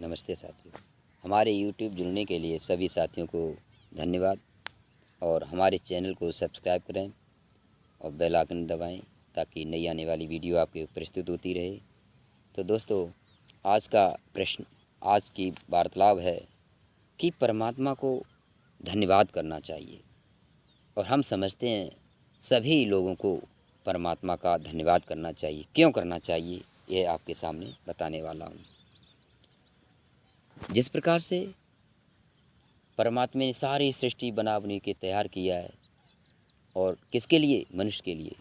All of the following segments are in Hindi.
नमस्ते साथियों। हमारे यूट्यूब जुड़ने के लिए सभी साथियों को धन्यवाद और हमारे चैनल को सब्सक्राइब करें और बेल आइकन दबाएं ताकि नई आने वाली वीडियो आपके प्रस्तुत होती रहे। तो दोस्तों, आज का प्रश्न, आज की वार्तालाप है कि परमात्मा को धन्यवाद करना चाहिए। और हम समझते हैं सभी लोगों को परमात्मा का धन्यवाद करना चाहिए। क्यों करना चाहिए, ये आपके सामने बताने वाला हूँ। जिस प्रकार से परमात्मा ने सारी सृष्टि बना बनी के तैयार किया है, और किसके लिए? मनुष्य के लिए।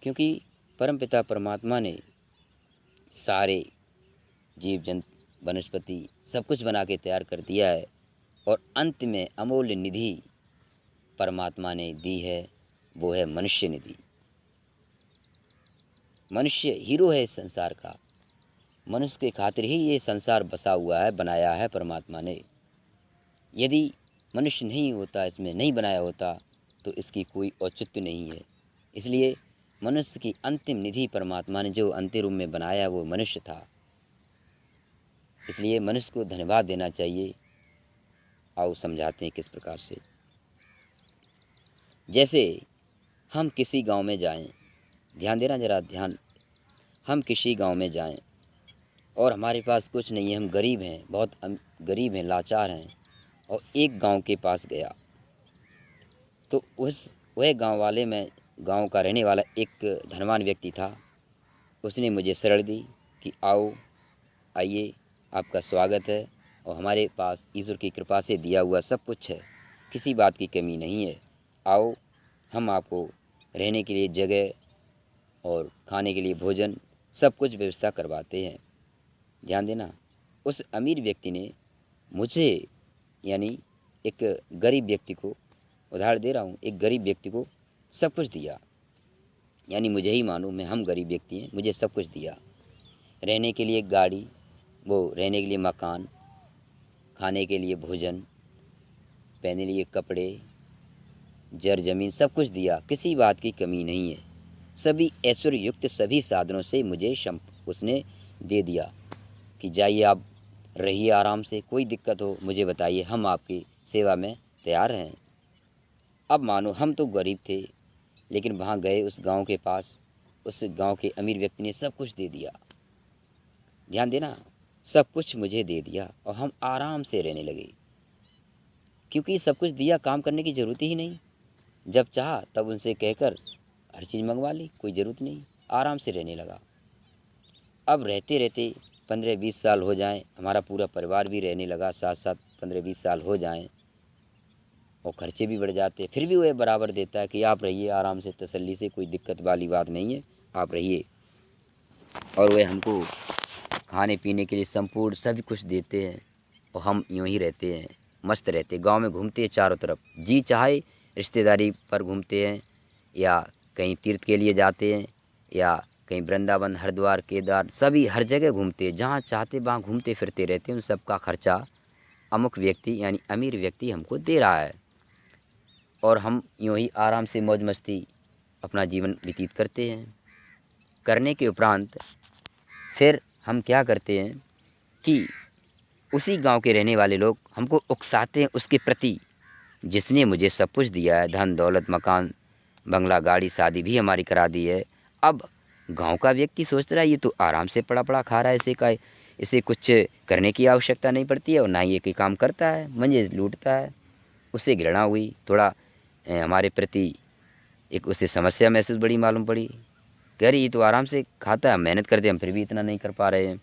क्योंकि परमपिता परमात्मा ने सारे जीव जंतु वनस्पति सब कुछ बना के तैयार कर दिया है, और अंत में अमूल्य निधि परमात्मा ने दी है, वो है मनुष्य निधि। मनुष्य हीरो है इस संसार का। मनुष्य के खातिर ही ये संसार बसा हुआ है, बनाया है परमात्मा ने। यदि मनुष्य नहीं होता, इसमें नहीं बनाया होता, तो इसकी कोई औचित्य नहीं है। इसलिए मनुष्य की अंतिम निधि परमात्मा ने जो अंतिम रूप में बनाया वो मनुष्य था। इसलिए मनुष्य को धन्यवाद देना चाहिए। आओ समझाते हैं किस प्रकार से। जैसे हम किसी गांव में जाएं, ध्यान देना जरा, ध्यान। हम किसी गांव में जाएं और हमारे पास कुछ नहीं है, हम गरीब हैं, बहुत गरीब हैं, लाचार हैं, और एक गांव के पास गया तो वह गांव का रहने वाला एक धनवान व्यक्ति था। उसने मुझे शरण दी कि आओ, आइए, आपका स्वागत है, और हमारे पास ईश्वर की कृपा से दिया हुआ सब कुछ है, किसी बात की कमी नहीं है। आओ, हम आपको रहने के लिए जगह और खाने के लिए भोजन सब कुछ व्यवस्था करवाते हैं। ध्यान देना, उस अमीर व्यक्ति ने मुझे, यानी एक गरीब व्यक्ति को, उदाहरण दे रहा हूँ, एक गरीब व्यक्ति को सब कुछ दिया। यानी मुझे ही मानो, हम गरीब व्यक्ति हैं, मुझे सब कुछ दिया। रहने के लिए एक गाड़ी, वो रहने के लिए मकान, खाने के लिए भोजन, पहनने के लिए कपड़े, जर ज़मीन, सब कुछ दिया, किसी बात की कमी नहीं है। सभी ऐश्वर्य युक्त सभी साधनों से मुझे उसने दे दिया कि जाइए, आप रहिए आराम से, कोई दिक्कत हो मुझे बताइए, हम आपकी सेवा में तैयार हैं। अब मानो हम तो गरीब थे, लेकिन वहाँ गए उस गांव के पास, उस गांव के अमीर व्यक्ति ने सब कुछ दे दिया। ध्यान देना, सब कुछ मुझे दे दिया और हम आराम से रहने लगे, क्योंकि सब कुछ दिया, काम करने की ज़रूरत ही नहीं। जब चाहा तब उनसे कहकर हर चीज़ मंगवा ली, कोई ज़रूरत नहीं, आराम से रहने लगा। अब रहते रहते 15-20 साल हो जाएं, हमारा पूरा परिवार भी रहने लगा, साथ साथ 15-20 साल हो जाएं, और खर्चे भी बढ़ जाते, फिर भी वह बराबर देता है कि आप रहिए आराम से, तसल्ली से, कोई दिक्कत वाली बात नहीं है, आप रहिए। और वह हमको खाने पीने के लिए संपूर्ण सभी कुछ देते हैं, और हम यूँ ही रहते हैं, मस्त रहते, गांव में घूमते हैं चारों तरफ, जी चाहे रिश्तेदारी पर घूमते हैं, या कहीं तीर्थ के लिए जाते हैं, या कहीं वृंदावन, हरिद्वार, केदार, सभी हर जगह घूमते हैं, जहाँ चाहते वहाँ घूमते फिरते रहते हैं। उन सबका खर्चा अमुक व्यक्ति, यानी अमीर व्यक्ति, हमको दे रहा है, और हम यूँ ही आराम से मौज मस्ती अपना जीवन व्यतीत करते हैं। करने के उपरांत फिर हम क्या करते हैं कि उसी गांव के रहने वाले लोग हमको उकसाते हैं उसके प्रति, जिसने मुझे सब कुछ दिया है, धन दौलत, मकान, बंगला, गाड़ी, शादी भी हमारी करा दी है। अब गांव का व्यक्ति सोच रहा है ये तो आराम से पड़ा पड़ा खा रहा है, इसे कुछ करने की आवश्यकता नहीं पड़ती है, और ना ही ये कोई काम करता है, मुझे लूटता है। उससे घृणा हुई, थोड़ा हमारे प्रति एक उससे समस्या महसूस बड़ी मालूम पड़ी। कह रही ये तो आराम से खाता है, मेहनत करते, हम फिर भी इतना नहीं कर पा रहे हैं।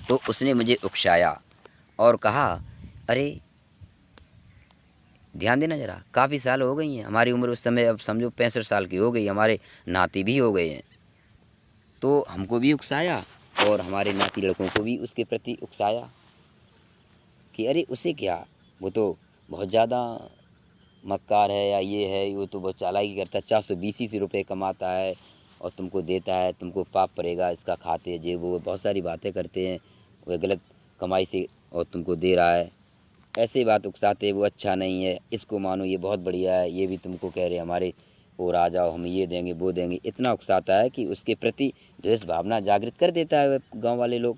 तो उसने मुझे उकसाया और कहा, अरे ध्यान देना जरा, काफ़ी साल हो गई हैं, हमारी उम्र उस समय अब समझो 65 साल की हो गई, हमारे नाती भी हो गए हैं। तो हमको भी उकसाया और हमारे नाती लड़कों को भी उसके प्रति उकसाया कि अरे उसे क्या, वो तो बहुत ज़्यादा मक्कार है, या ये है, वो तो बहुत चालाकी करता है, 420 रुपये कमाता है और तुमको देता है, तुमको पाप पड़ेगा इसका खाते, जे वो बहुत सारी बातें करते हैं, वह गलत कमाई से और तुमको दे रहा है, ऐसे बात उकसाते, वो अच्छा नहीं है, इसको मानो ये बहुत बढ़िया है, ये भी तुमको कह रहे हमारे और आ जाओ, हम ये देंगे वो देंगे, इतना उकसाता है कि उसके प्रति द्वेष भावना जागृत कर देता है गांव वाले लोग।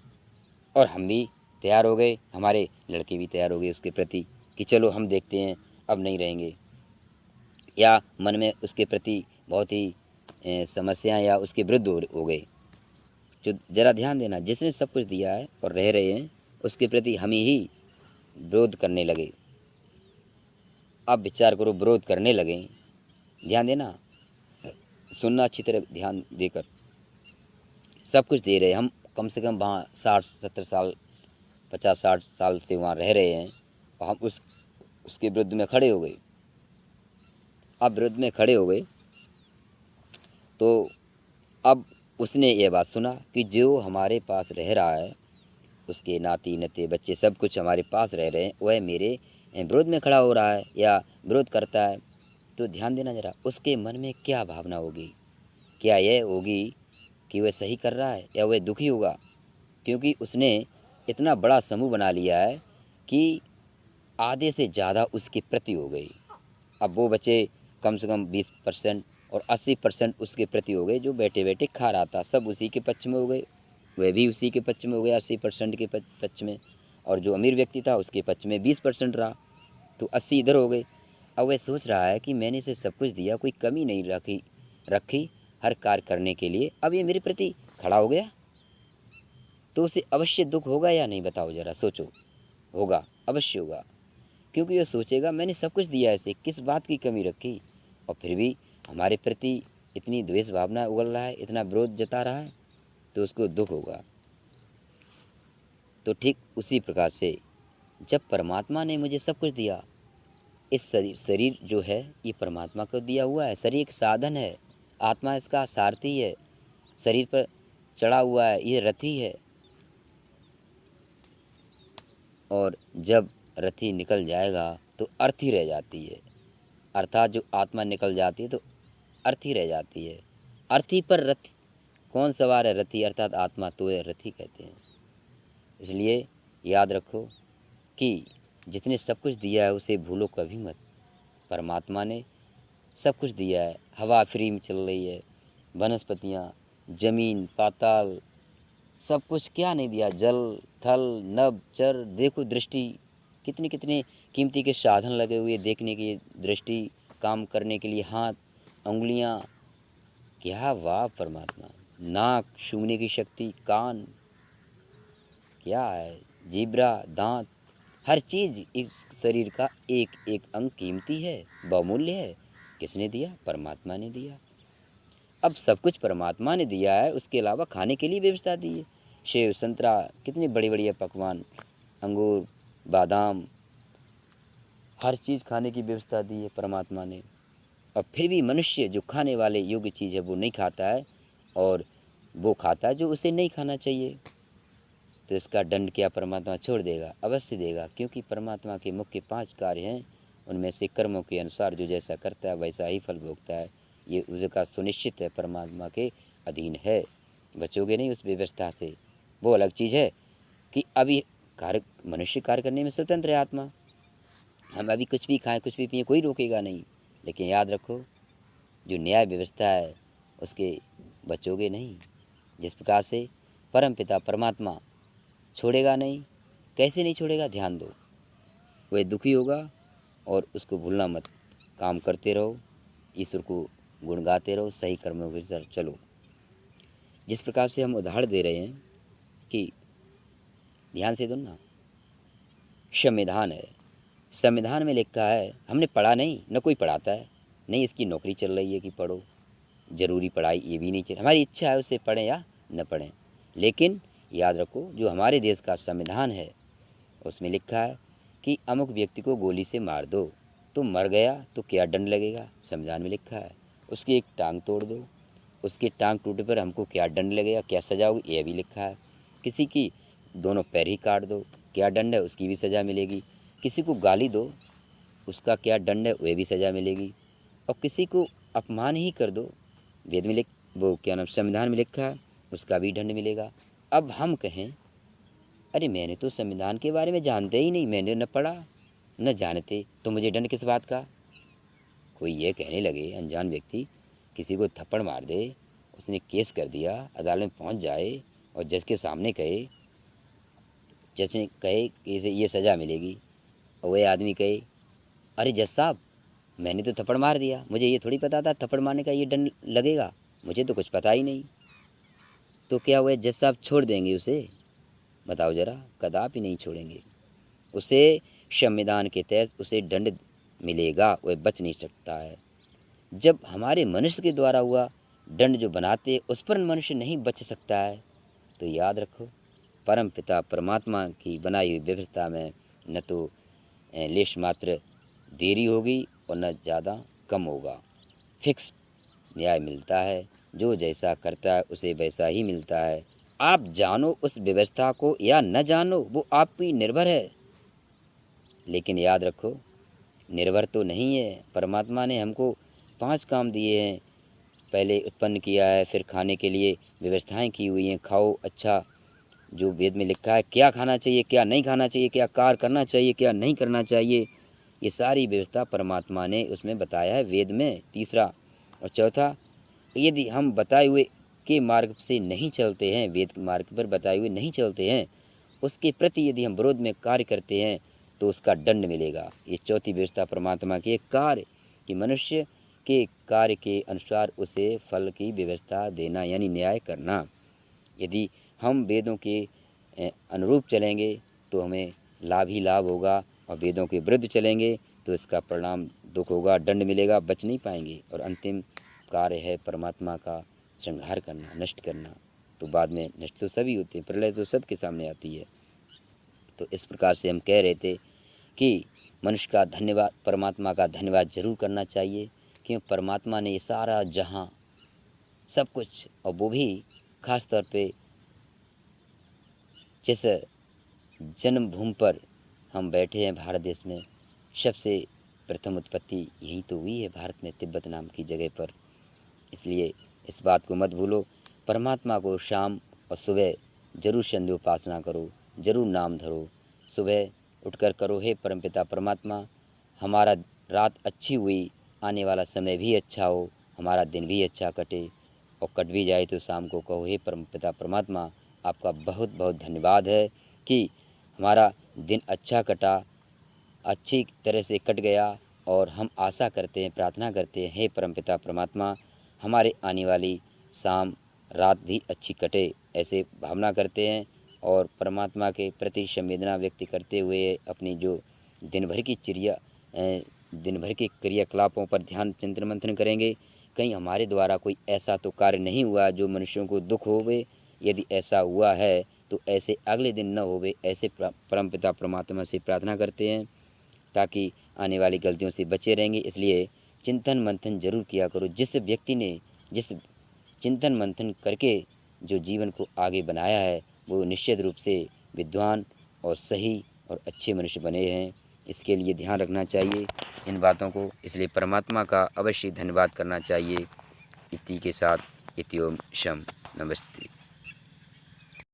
और हम भी तैयार हो गए, हमारे लड़के भी तैयार हो गए उसके प्रति कि चलो हम देखते हैं, अब नहीं रहेंगे। या मन में उसके प्रति बहुत ही समस्या या उसके विरुद्ध हो गए। जो ज़रा ध्यान देना, जिसने सब कुछ दिया है और रह रहे हैं, उसके प्रति हम ही विरोध करने लगे। अब विचार करो, विरोध करने लगे। ध्यान देना, सुनना अच्छी तरह ध्यान देकर। सब कुछ दे रहे हैं हम, कम से कम वहाँ 60-70 साल, 50-60 साल से वहाँ रह रहे हैं, और हम उसके विरुद्ध में खड़े हो गए। अब विरुद्ध में खड़े हो गए तो अब उसने ये बात सुना कि जो हमारे पास रह रहा है, उसके नाती नते बच्चे सब कुछ हमारे पास रह रहे हैं, वह मेरे विरोध में खड़ा हो रहा है या विरोध करता है। तो ध्यान देना ज़रा, उसके मन में क्या भावना होगी? क्या यह होगी कि वह सही कर रहा है या वह दुखी होगा? क्योंकि उसने इतना बड़ा समूह बना लिया है कि आधे से ज़्यादा उसके प्रति हो गई। अब वो बचे कम से कम 20% और 80% उसके प्रति हो गए। जो बैठे बैठे खा रहा था, सब उसी के पक्ष में हो गए, वह भी उसी के पक्ष में हो गया 80% के पक्ष में। और जो अमीर व्यक्ति था उसके पक्ष में 20% रहा, तो 80 इधर हो गए। अब वह सोच रहा है कि मैंने इसे सब कुछ दिया, कोई कमी नहीं रखी हर कार्य करने के लिए, अब ये मेरे प्रति खड़ा हो गया, तो उसे अवश्य दुख होगा या नहीं? बताओ ज़रा, सोचो। होगा, अवश्य होगा, क्योंकि वह सोचेगा मैंने सब कुछ दिया, ऐसे किस बात की कमी रखी, और फिर भी हमारे प्रति इतनी द्वेष भावना उगल रहा है, इतना विरोध जता रहा है, तो उसको दुख होगा। तो ठीक उसी प्रकार से जब परमात्मा ने मुझे सब कुछ दिया, इस शरीर जो है ये परमात्मा को दिया हुआ है, शरीर एक साधन है, आत्मा इसका सारथी है, शरीर पर चढ़ा हुआ है, ये रथी है। और जब रथी निकल जाएगा तो अर्थी रह जाती है, अर्थात जो आत्मा निकल जाती है तो अर्थी रह जाती है। अर्थी पर रथ कौन सवार है? रथी अर्थात आत्मा, तो ये रथी कहते हैं। इसलिए याद रखो कि जितने सब कुछ दिया है उसे भूलो कभी मत। परमात्मा ने सब कुछ दिया है, हवा फ्री में चल रही है, वनस्पतियाँ, जमीन, पाताल, सब कुछ क्या नहीं दिया? जल, थल, नभ, चर, देखो दृष्टि, कितने कितने कीमती के साधन लगे हुए देखने की दृष्टि, काम करने के लिए हाथ, उंगलियाँ, क्या वाह परमात्मा! नाक, सूंघने की शक्ति, कान, क्या है, जीब्रा, दांत, हर चीज़ इस शरीर का एक एक अंग कीमती है, बहुमूल्य है। किसने दिया? परमात्मा ने दिया। अब सब कुछ परमात्मा ने दिया है, उसके अलावा खाने के लिए व्यवस्था दी है। सेब, संतरा, कितने बड़े बढ़िया पकवान, अंगूर, बादाम, हर चीज़ खाने की व्यवस्था दी है परमात्मा ने। और फिर भी मनुष्य जो खाने वाले योग्य चीज़ है वो नहीं खाता है, और वो खाता है जो उसे नहीं खाना चाहिए। तो इसका दंड क्या परमात्मा छोड़ देगा? अवश्य देगा, क्योंकि परमात्मा के मुख्य 5 कार्य हैं, उनमें से कर्मों के अनुसार जो जैसा करता है वैसा ही फल भोगता है। ये उसका सुनिश्चित है, परमात्मा के अधीन है, बचोगे नहीं उस व्यवस्था से। वो अलग चीज़ है कि अभी कार्य, मनुष्य कार्य करने में स्वतंत्र है आत्मा, हम अभी कुछ भी खाएं, कुछ भी पिए, कोई रोकेगा नहीं। लेकिन याद रखो, जो न्याय व्यवस्था है उसके बचोगे नहीं। जिस प्रकार से परम पिता परमात्मा छोड़ेगा नहीं, कैसे नहीं छोड़ेगा? ध्यान दो, वह दुखी होगा और उसको भूलना मत, काम करते रहो, ईश्वर को गुण गाते रहो, सही कर्मों के साथ चलो। जिस प्रकार से हम उदाहरण दे रहे हैं कि ध्यान से सुनना, संविधान है, संविधान में लिखा है, हमने पढ़ा नहीं, न कोई पढ़ाता है, नहीं इसकी नौकरी चल रही है कि पढ़ो, ज़रूरी पढ़ाई ये भी नहीं चाहिए, हमारी इच्छा है उससे पढ़ें या न पढ़ें। लेकिन याद रखो, जो हमारे देश का संविधान है उसमें लिखा है कि अमुक व्यक्ति को गोली से मार दो, तो मर गया तो क्या दंड लगेगा? संविधान में लिखा है। उसकी एक टांग तोड़ दो, उसकी टांग टूटे पर हमको क्या दंड लगेगा, क्या सज़ा होगी, यह भी लिखा है। किसी की दोनों पैर ही काट दो, क्या दंड है, उसकी भी सज़ा मिलेगी। किसी को गाली दो, उसका क्या दंड है, वह भी सज़ा मिलेगी। और किसी को अपमान ही कर दो, वेद में लिख, वो क्या नाम, संविधान में लिखा है, उसका भी दंड मिलेगा। अब हम कहें अरे मैंने तो संविधान के बारे में जानते ही नहीं, मैंने न पढ़ा न जानते, तो मुझे दंड किस बात का? कोई ये कहने लगे, अनजान व्यक्ति किसी को थप्पड़ मार दे, उसने केस कर दिया, अदालत में पहुंच जाए और जज के सामने कहे जैसे कहे कि इसे ये सज़ा मिलेगी और वह आदमी कहे अरे जज साहब मैंने तो थप्पड़ मार दिया, मुझे ये थोड़ी पता था थप्पड़ मारने का ये दंड लगेगा, मुझे तो कुछ पता ही नहीं। तो क्या वह जज साहब छोड़ देंगे उसे? बताओ ज़रा, कदापि नहीं छोड़ेंगे। उसे संविधान के तहत उसे दंड मिलेगा, वह बच नहीं सकता है। जब हमारे मनुष्य के द्वारा हुआ दंड जो बनाते उस पर मनुष्य नहीं बच सकता है, तो याद रखो परम पिता परमात्मा की बनाई हुई व्यवस्था में न तो लेश मात्र देरी होगी और न ज़्यादा कम होगा। फिक्स न्याय मिलता है, जो जैसा करता है उसे वैसा ही मिलता है। आप जानो उस व्यवस्था को या न जानो वो आप पे निर्भर है, लेकिन याद रखो निर्भर तो नहीं है। परमात्मा ने हमको 5 काम दिए हैं, पहले उत्पन्न किया है, फिर खाने के लिए व्यवस्थाएं की हुई हैं। खाओ अच्छा, जो वेद में लिखा है क्या खाना चाहिए क्या नहीं खाना चाहिए, क्या कार्य करना चाहिए क्या नहीं करना चाहिए, ये सारी व्यवस्था परमात्मा ने उसमें बताया है वेद में। तीसरा और चौथा, यदि हम बताए हुए के मार्ग से नहीं चलते हैं, वेद के मार्ग पर बताए हुए नहीं चलते हैं, उसके प्रति यदि हम विरोध में कार्य करते हैं तो उसका दंड मिलेगा। ये चौथी व्यवस्था परमात्मा के कार्य कि मनुष्य के कार्य के अनुसार उसे फल की व्यवस्था देना यानी न्याय करना। यदि हम वेदों के अनुरूप चलेंगे तो हमें लाभ ही लाभ होगा, और वेदों के विरुद्ध चलेंगे तो इसका परिणाम दुख होगा, दंड मिलेगा, बच नहीं पाएंगे। और अंतिम कार्य है परमात्मा का संहार करना, नष्ट करना। तो बाद में नष्ट तो सभी होते हैं, प्रलय तो सबके सामने आती है। तो इस प्रकार से हम कह रहे थे कि मनुष्य का धन्यवाद, परमात्मा का धन्यवाद जरूर करना चाहिए, क्योंकि परमात्मा ने ये सारा जहाँ सब कुछ, और वो भी खास तौर पे जिस जन्मभूमि पर हम बैठे हैं भारत देश में, सबसे प्रथम उत्पत्ति यहीं तो हुई है, भारत में तिब्बत नाम की जगह पर। इसलिए इस बात को मत भूलो, परमात्मा को शाम और सुबह जरूर संध्या उपासना करो, जरूर नाम धरो। सुबह उठकर करो हे परमपिता परमात्मा हमारा रात अच्छी हुई, आने वाला समय भी अच्छा हो, हमारा दिन भी अच्छा कटे, और कट भी जाए तो शाम को कहो हे परमपिता परमात्मा आपका बहुत बहुत धन्यवाद है कि हमारा दिन अच्छा कटा, अच्छी तरह से कट गया, और हम आशा करते हैं, प्रार्थना करते हैं हे परमपिता परमात्मा हमारे आने वाली शाम रात भी अच्छी कटे, ऐसे भावना करते हैं। और परमात्मा के प्रति संवेदना व्यक्त करते हुए अपनी जो दिन भर के क्रियाकलापों पर ध्यान चिंतन मंथन करेंगे। कहीं हमारे द्वारा कोई ऐसा तो कार्य नहीं हुआ जो मनुष्यों को दुख होवे, यदि ऐसा हुआ है तो ऐसे अगले दिन न होवे, ऐसे परमपिता परमात्मा से प्रार्थना करते हैं ताकि आने वाली गलतियों से बचे रहेंगे। इसलिए चिंतन मंथन जरूर किया करो। जिस व्यक्ति ने जिस चिंतन मंथन करके जो जीवन को आगे बनाया है वो निश्चित रूप से विद्वान और सही और अच्छे मनुष्य बने हैं। इसके लिए ध्यान रखना चाहिए इन बातों को, इसलिए परमात्मा का अवश्य धन्यवाद करना चाहिए। इति के साथ इति ओम शम नमस्ते।